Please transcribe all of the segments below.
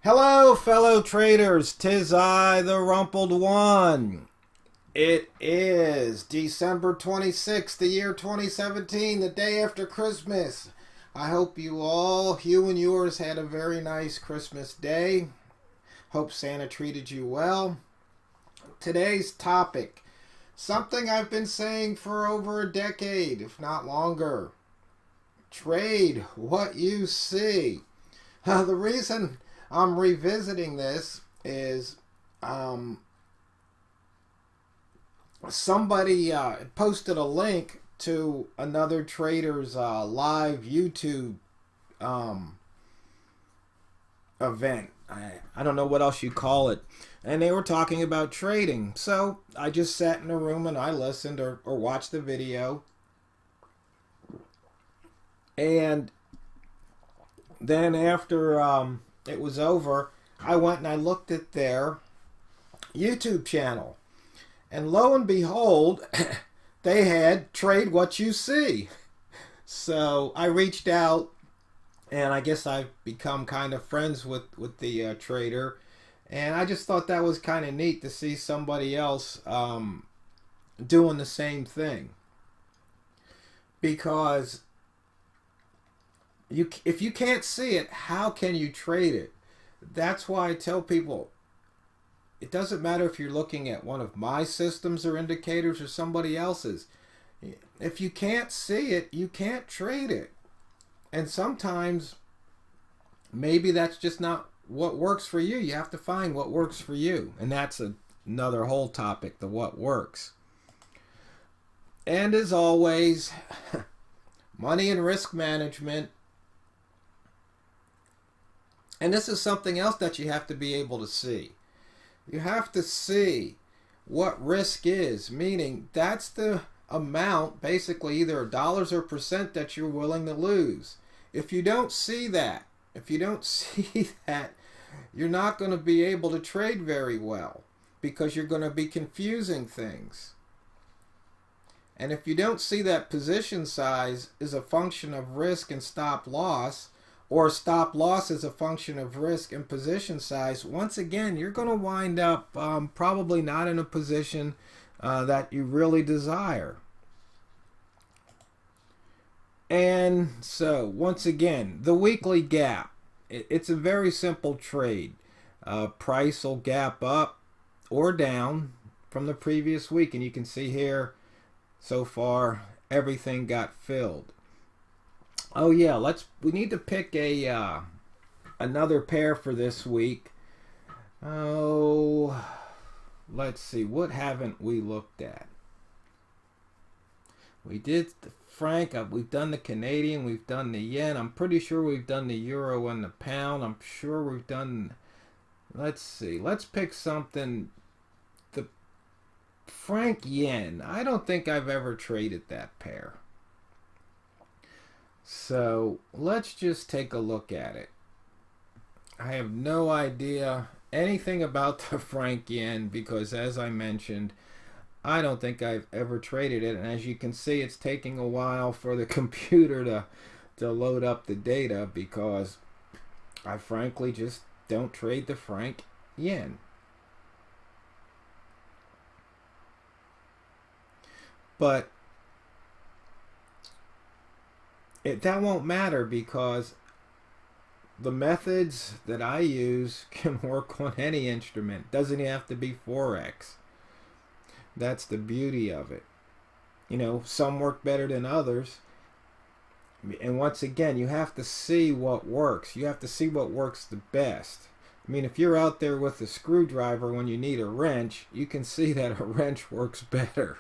Hello, fellow traders. 'Tis I, the Rumpled One. It is December 26th, the year 2017, the day after Christmas. I hope you and yours, had a very nice Christmas day. Hope Santa treated you well. Today's topic, something I've been saying for over a decade, if not longer. Trade what you see. The reason I'm revisiting this is somebody posted a link to another trader's live YouTube event. I don't know what else you call it. And they were talking about trading. So I just sat in a room and I listened or watched the video. And then after it was over, I went and I looked at their YouTube channel. And lo and behold, they had Trade What You See. So I reached out, and I guess I've become kind of friends with the trader. And I just thought that was kind of neat to see somebody else doing the same thing. Because if you can't see it, how can you trade it? That's why I tell people, it doesn't matter if you're looking at one of my systems or indicators or somebody else's. If you can't see it, you can't trade it. And sometimes maybe that's just not what works for you. You have to find what works for you. And that's another whole topic, the what works. And as always, money and risk management. And this is something else that you have to be able to see. You have to see what risk is, meaning that's the amount, basically either dollars or percent, that you're willing to lose. If you don't see that, you're not going to be able to trade very well because you're going to be confusing things. And if you don't see that position size is a function of risk and stop loss, or stop loss is a function of risk and position size, once again, you're going to wind up probably not in a position that you really desire. And so, once again, the weekly gap. It's a very simple trade. Price will gap up or down from the previous week. And you can see here, so far, everything got filled. Oh yeah, we need to pick another pair for this week. Oh, let's see, what haven't we looked at? We did the franc, we've done the Canadian, we've done the yen. I'm pretty sure we've done the euro and the pound. I'm sure we've done, let's see, let's pick something. The franc yen, I don't think I've ever traded that pair. So let's just take a look at it. I have no idea anything about the franc yen because, as I mentioned, I don't think I've ever traded it. And as you can see, it's taking a while for the computer to load up the data because I frankly just don't trade the franc yen. But that won't matter because the methods that I use can work on any instrument. Doesn't even have to be Forex. That's the beauty of it. You know, some work better than others. And once again, you have to see what works. You have to see what works the best. I mean, if you're out there with a screwdriver when you need a wrench, you can see that a wrench works better.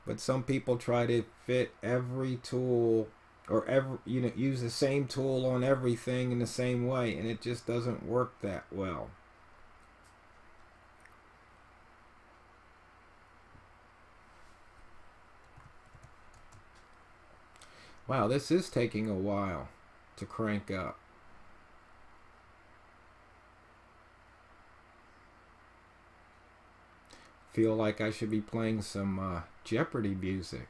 But some people try to fit every tool or use the same tool on everything in the same way, and it just doesn't work that well. Wow, this is taking a while to crank up. Feel like I should be playing some Jeopardy music.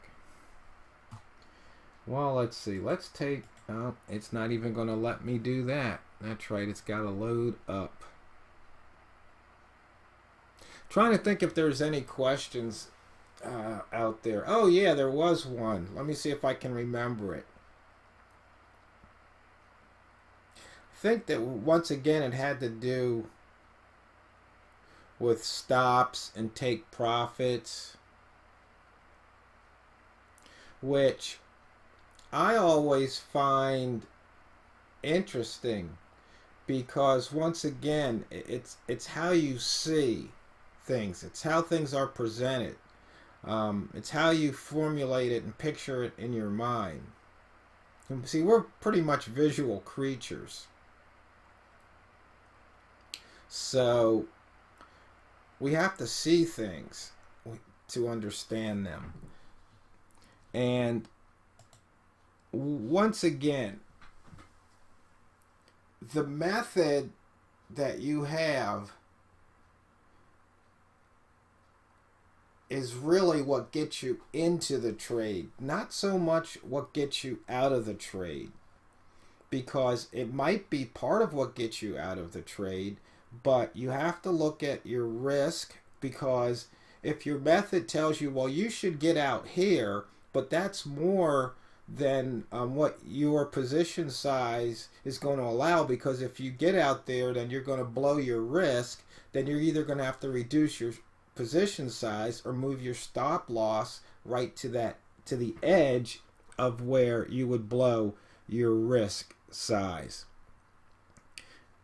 Well, let's see. Let's take... Oh, it's not even going to let me do that. That's right. It's got to load up. Trying to think if there's any questions out there. Oh, yeah, there was one. Let me see if I can remember it. I think that once again it had to do with stops and take profits, which I always find interesting because once again it's how you see things. It's how things are presented. It's how you formulate it and picture it in your mind. See, we're pretty much visual creatures. So we have to see things to understand them. And once again, the method that you have is really what gets you into the trade, not so much what gets you out of the trade, because it might be part of what gets you out of the trade, but you have to look at your risk, because if your method tells you, well, you should get out here, but that's more than what your position size is going to allow, because if you get out there, then you're going to blow your risk, then you're either going to have to reduce your position size or move your stop loss right to the edge of where you would blow your risk size.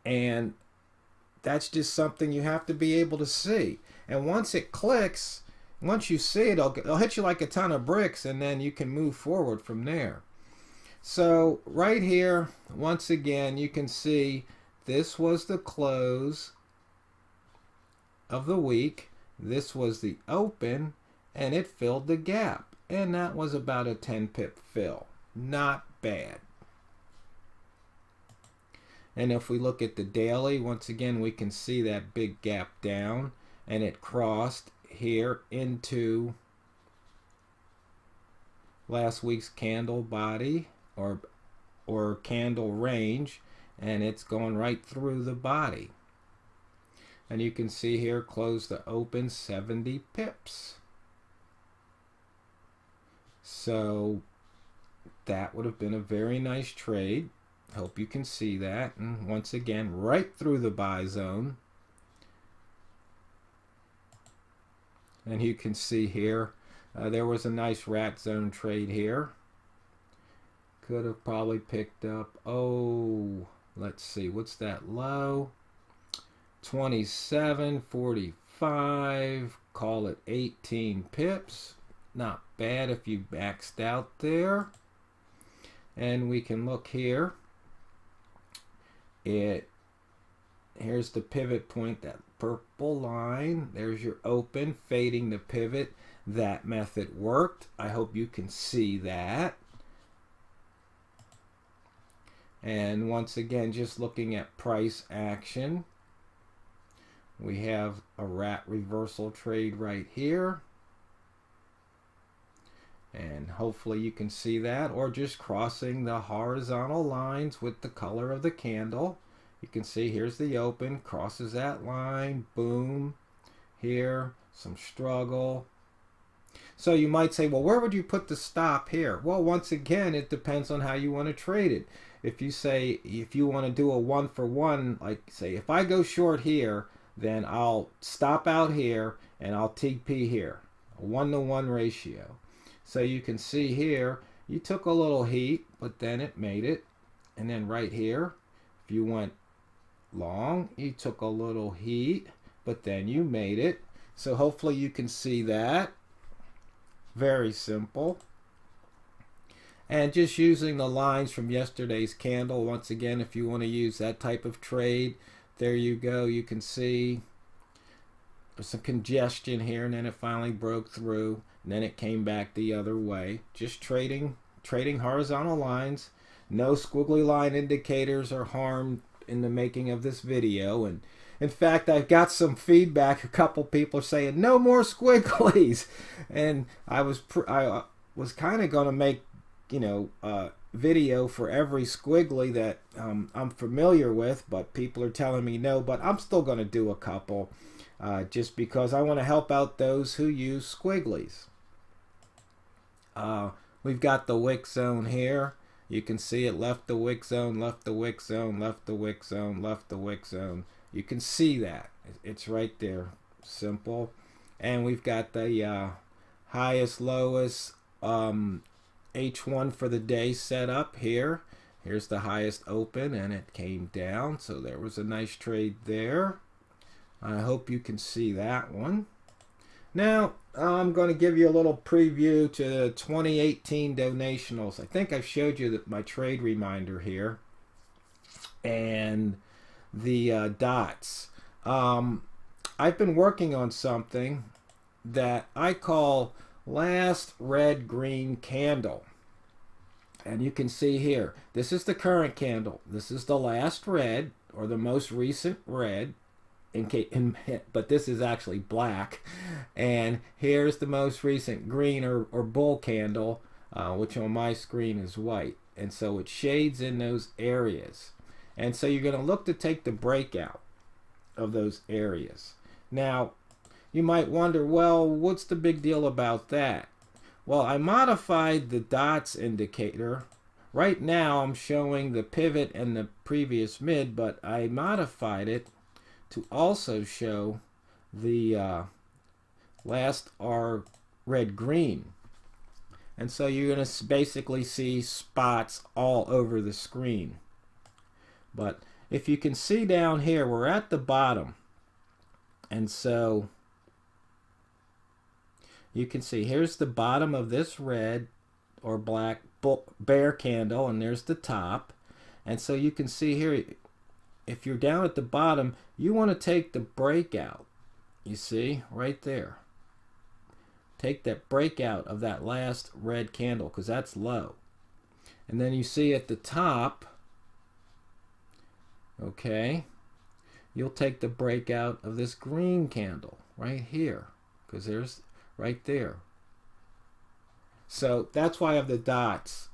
And that's just something you have to be able to see. And once it clicks, once you see it, it'll hit you like a ton of bricks, and then you can move forward from there. So right here, once again, you can see this was the close of the week. This was the open, and it filled the gap. And that was about a 10 pip fill. Not bad. And if we look at the daily, once again, we can see that big gap down, and it crossed here into last week's candle body or candle range, and it's going right through the body. And you can see here, close the open 70 pips. So that would have been a very nice trade. Hope you can see that. And once again, right through the buy zone. And you can see here, there was a nice rat zone trade here. Could have probably picked up, oh, let's see, what's that low? 27.45, call it 18 pips. Not bad if you maxed out there. And we can look here. Here's the pivot point, that purple line. There's your open, fading the pivot. That method worked. I hope you can see that. And once again, just looking at price action, we have a rat reversal trade right here. And hopefully you can see that, or just crossing the horizontal lines with the color of the candle. You can see here's the open, crosses that line, boom. Here, some struggle. So you might say, well, where would you put the stop here? Well, once again, it depends on how you want to trade it. If you say, if you want to do a 1-for-1, like say, if I go short here, then I'll stop out here and I'll TP here. A 1-to-1 ratio. So you can see here, you took a little heat, but then it made it. And then right here, if you went long, you took a little heat, but then you made it. So hopefully you can see that. Very simple. And just using the lines from yesterday's candle, once again, if you want to use that type of trade, there you go. You can see there's some congestion here, and then it finally broke through, and then it came back the other way. Just trading horizontal lines. No squiggly line indicators are harmed in the making of this video. And in fact, I've got some feedback. A couple people saying no more squigglies, and I was kind of going to make video for every squiggly that I'm familiar with, but people are telling me no, but I'm still going to do a couple just because I want to help out those who use squigglies. We've got the wick zone here. You can see it, left the wick zone, left the wick zone, left the wick zone, left the wick zone. You can see that. It's right there. Simple. And we've got the highest, lowest H1 for the day set up here. Here's the highest open, and it came down. So there was a nice trade there. I hope you can see that one. Now, I'm going to give you a little preview to the 2018 donationals. I think I've showed you my trade reminder here. And the dots. I've been working on something that I call last red green candle. And you can see here, this is the current candle. This is the last red, or the most recent red. But this is actually black. And here's the most recent green or bull candle, which on my screen is white. And so it shades in those areas. And so you're going to look to take the breakout of those areas. Now, you might wonder, well, what's the big deal about that? Well, I modified the dots indicator. Right now, I'm showing the pivot and the previous mid, but I modified it to also show the last R red green. And so you're going to basically see spots all over the screen. But if you can see down here, we're at the bottom. And so you can see here's the bottom of this red or black bear candle, and there's the top. And so you can see here, if you're down at the bottom, you want to take the breakout. You see right there. Take that breakout of that last red candle because that's low. And then you see at the top, okay, you'll take the breakout of this green candle right here because there's right there. So that's why I have the dots.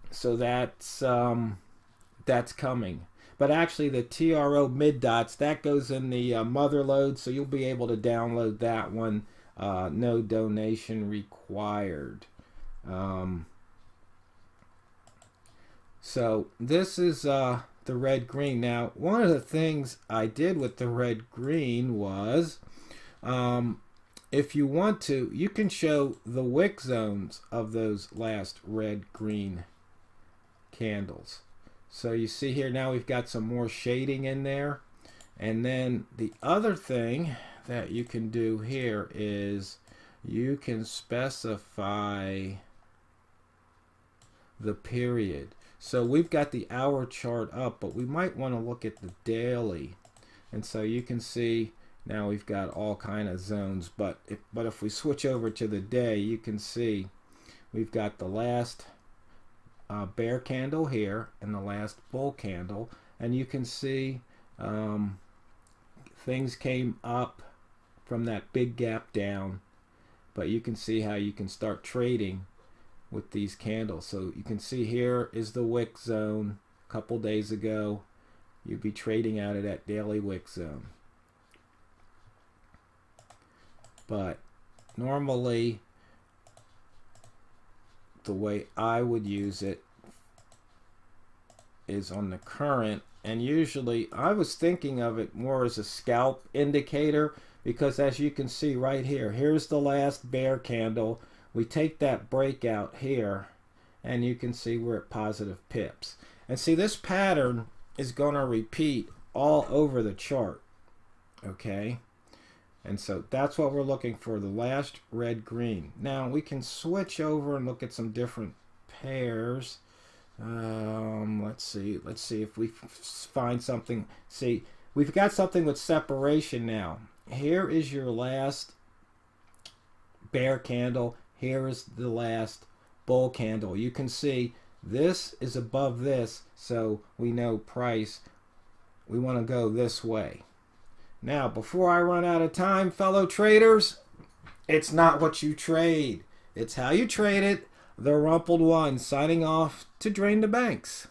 So that's coming. But actually the TRO mid dots, that goes in the mother load, so you'll be able to download that one. No donation required. So this is the red green. Now, one of the things I did with the red green was, if you want to, you can show the wick zones of those last red green candles. So you see here now we've got some more shading in there. And then the other thing that you can do here is you can specify the period. So we've got the hour chart up, but we might want to look at the daily. And so you can see now we've got all kind of zones, but if we switch over to the day, you can see we've got the last bear candle here and the last bull candle, and you can see things came up from that big gap down, but you can see how you can start trading with these candles. So you can see here is the wick zone a couple days ago. You'd be trading out of that daily wick zone. But normally the way I would use it is on the current, and usually I was thinking of it more as a scalp indicator, because as you can see right here, here's the last bear candle. We take that breakout here and you can see we're at positive pips, and see this pattern is going to repeat all over the chart. Okay, and so that's what we're looking for, the last red green. Now we can switch over and look at some different pairs. Let's see if we find something. See, we've got something with separation now. Here is your last bear candle. Here is the last bull candle. You can see this is above this, so we know price. We want to go this way. Now, before I run out of time, fellow traders, it's not what you trade, it's how you trade it. TheRumpledOne signing off to drain the banks.